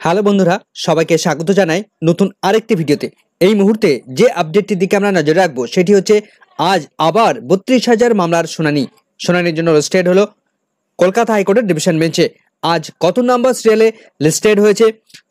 Hello বন্ধুরা, সবাইকে স্বাগত জানাই নতুন আরেকটি ভিডিওতে। এই মুহূর্তে যে আপডেটটির দিকে আমরা নজর রাখবো সেটি হচ্ছে আজ আবার ৩২,০০০ মামলার শুনানির জন্য লিস্টেড হলো কলকাতা হাইকোর্টের ডিভিশন বেঞ্চে। আজ কত নাম্বার সিরিয়ালে লিস্টেড হয়েছে,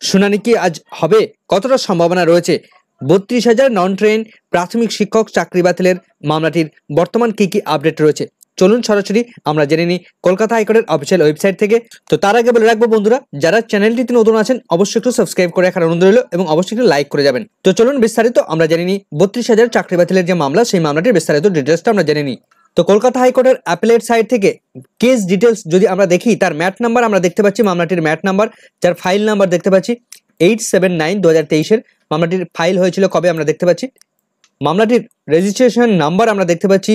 শুনানি কি আজ হবে, কতটা সম্ভাবনা রয়েছে, ৩২,০০০ নন ট্রেন প্রাথমিক শিক্ষক চাকরি বাতিলের মামলাটির বর্তমান কি কি আপডেট রয়েছে, চলুন সরাসরি আমরা জেনে নিই কলকাতা হাইকোর্টের অফিসিয়াল ওয়েবসাইট থেকে। তো তার আগে বলে রাখবো বন্ধুরা, যারা চ্যানেলটিতে নতুন আছেন অবশ্যই একটু সাবস্ক্রাইব করে রাখার অনুরোধ রইল এবং অবশ্যই একটু লাইক করে যাবেন। তো চলুন বিস্তারিত আমরা জেনে নিই ৩২,০০০ চাকরি বাতিলের যে মামলা, সেই মামলাটির বিস্তারিত ডিটেলসটা আমরা জেনে নিই। তো কলকাতা হাইকোর্টের অ্যাপিলেট সাইট থেকে কেস ডিটেলস যদি আমরা দেখি, তার ম্যাট নাম্বার আমরা দেখতে পাচ্ছি, মামলাটির ম্যাট নাম্বার, যার ফাইল নাম্বার দেখতে পাচ্ছি 879/2023-এর। মামলাটির ফাইল হয়েছিল কবে আমরা দেখতে পাচ্ছি, মামলাটির রেজিস্ট্রেশন নাম্বার আমরা দেখতে পাচ্ছি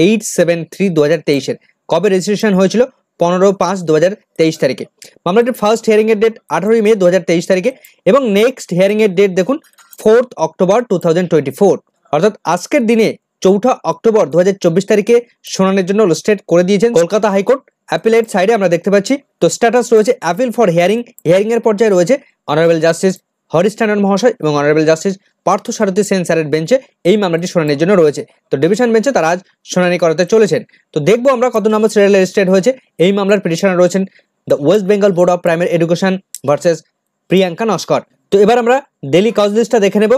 873/2023-এর। কবে রেজিস্ট্রেশন হয়েছিল, 15/5/2023 তারিখে। মামলাটির ফার্স্ট হিয়ারিং এর ডেট 18 মে 2023 তারিখে এবং নেক্সট হিয়ারিং এর ডেট দেখুন 4 অক্টোবর 2024, অর্থাৎ আজকের দিনে 4 অক্টোবর 2024 তারিখে শুনানির জন্য লিস্টেড করে দিয়েছেন কলকাতা হাইকোর্ট। অ্যাপিলেট সাইডে আমরা দেখতে পাচ্ছি তো স্ট্যাটাস রয়েছে অ্যাপিল ফর হিয়ারিং এর পর্যায়ে রয়েছে অনারেবল জাস্টিস হরিশ ট্যান্ডন মহাশয় এবং অনারেবল জাস্টিস পার্থসারথী সেন স্যারের বেঞ্চে এই মামলাটি শুনানির জন্য রয়েছে। তো ডিভিশন বেঞ্চে তারা আজ শুনানি করাতে চলেছেন। তো দেখবো আমরা কত নম্বর সিরিয়ালে রেজিস্টার্ড হয়েছে। এই মামলার পিটিশনার রয়েছেন the West Bengal board of primary education versus Priyanka Naskar. তো এবার আমরা ডেলি কজ লিস্টটা দেখে নেব।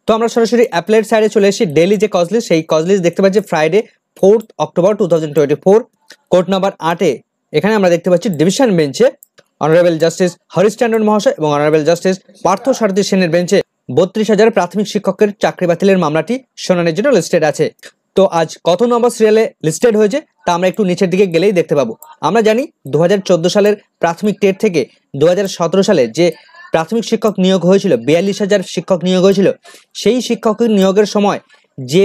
তো আমরা সরাসরি অ্যাপিলেট সাইডে চলে এসেছি। ডেলি যে কজ লিস্ট, সেই কজ লিস্ট দেখতে পাচ্ছি ফ্রাইডে 4 অক্টোবর 2024, কোর্ট নাম্বার 8-এ। এখানে আমরা দেখতে পাচ্ছি ডিভিশন বেঞ্চে অনারেবল জাস্টিস হরিশ ট্যান্ডন মহাশয় এবং অনারেবল জাস্টিস পার্থসারথী সেনের বেঞ্চে ৩২,০০০ প্রাথমিক শিক্ষকের চাকরি বাতিলের মামলাটি শুনানির জন্য লিস্টেড আছে। তো আজ কত নম্বর সিরিয়ালে লিস্টেড হয়েছে তা আমরা একটু নিচের দিকে গেলেই দেখতে পাবো। আমরা জানি 2014 সালের প্রাথমিক টেট থেকে 2017 সালে যে প্রাথমিক শিক্ষক নিয়োগ হয়েছিল, 42,000 শিক্ষক নিয়োগ হয়েছিল, সেই শিক্ষকের নিয়োগের সময় যে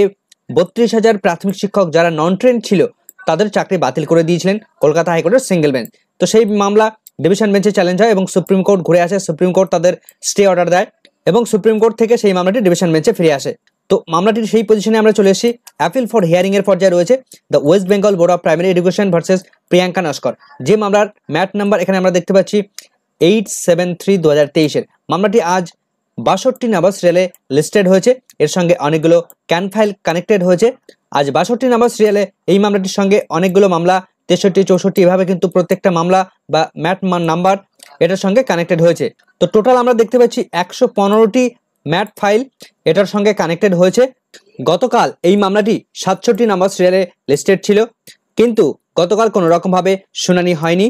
32,000 প্রাথমিক শিক্ষক যারা নন ট্রেন্ড ছিল তাদের চাকরি বাতিল করে দিয়েছিলেন কলকাতা হাইকোর্টের সিঙ্গেল বেঞ্চ। তো সেই মামলা ডিভিশন বেঞ্চে চ্যালেঞ্জ হয় এবং সুপ্রিম কোর্ট ঘুরে আসে। সুপ্রিম কোর্ট তাদের স্টে অর্ডার দেয় এবং সুপ্রিম কোর্ট থেকে সেই মামলাটি ডিভিশন বেঞ্চে ফিরে আসে। তো মামলাটির সেই পজিশনে আমরা চলে এসেছি। অ্যাপিল ফর হিয়ারিং এর পর্যায়ে রয়েছে the West Bengal board of primary education versus Priyanka Naskar. যে মামলার ম্যাট নাম্বার এখানে আমরা দেখতে পাচ্ছি 873/2023-এর। মামলাটি আজ 62 নম্বর সিরিয়ালে লিস্টেড হয়েছে। এর সঙ্গে অনেকগুলো ক্যান ফাইল কানেক্টেড হয়েছে। আজ 62 নম্বর সিরিয়ালে এই মামলাটির সঙ্গে অনেকগুলো মামলা 63, 64 এভাবে কিন্তু প্রত্যেকটা মামলা বা ম্যাট নাম্বার এটার সঙ্গে কানেক্টেড হয়েছে। তো টোটাল আমরা দেখতে পাচ্ছি 115টি ম্যাট ফাইল এটার সঙ্গে কানেক্টেড হয়েছে। গতকাল এই মামলাটি 67 নম্বর সিরিয়ালে লিস্টেড ছিল, কিন্তু গতকাল কোনো রকমভাবে শুনানি হয়নি।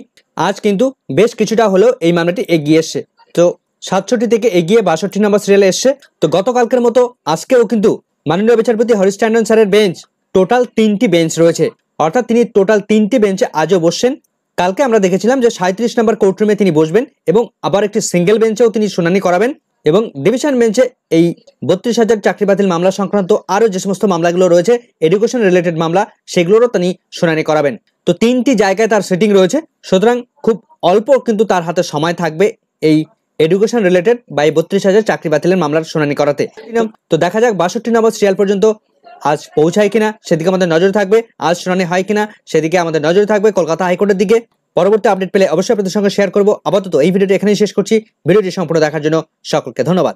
আজ কিন্তু বেশ কিছুটা হলেও এই মামলাটি এগিয়ে এসছে। তো 67 থেকে এগিয়ে 62 নম্বর সিরিয়ালে এসছে। তো গতকালকের মতো আজকেও কিন্তু মাননীয় বিচারপতি হরিশ ট্যান্ডন স্যারের বেঞ্চ, টোটাল 3টি বেঞ্চ রয়েছে, অর্থাৎ তিনি টোটাল 3টি বেঞ্চে আজও বসছেন। কালকে আমরা দেখেছিলাম যে 37 নম্বর কোর্টরুমে তিনি বসবেন এবং আবার একটি সিঙ্গেল বেঞ্চেও তিনি শুনানি করাবেন এবং ডিভিশন বেঞ্চে এই ৩২,০০০ চাকরি বাতিল মামলা সংক্রান্ত আরও যে সমস্ত মামলাগুলো রয়েছে এডুকেশন রিলেটেড মামলা, সেগুলোরও তিনি শুনানি করাবেন। তো 3টি জায়গায় তার সিটিং রয়েছে, সুতরাং খুব অল্প কিন্তু তার হাতে সময় থাকবে এই এডুকেশন রিলেটেড বা এই ৩২,০০০ চাকরি বাতিলের মামলার শুনানি করাতে। তো দেখা যাক 62 নম্বর সিরিয়াল পর্যন্ত আজ পৌঁছায় কিনা, সেদিকে আমাদের নজর থাকবে। আজ শুনানি হয় কিনা সেদিকে আমাদের নজর থাকবে কলকাতা হাইকোর্টের দিকে। পরবর্তী আপডেট পেলে অবশ্যই আপনাদের সঙ্গে শেয়ার করবো। আপাতত এই ভিডিওটি এখানেই শেষ করছি। ভিডিওটি সম্পূর্ণ দেখার জন্য সকলকে ধন্যবাদ।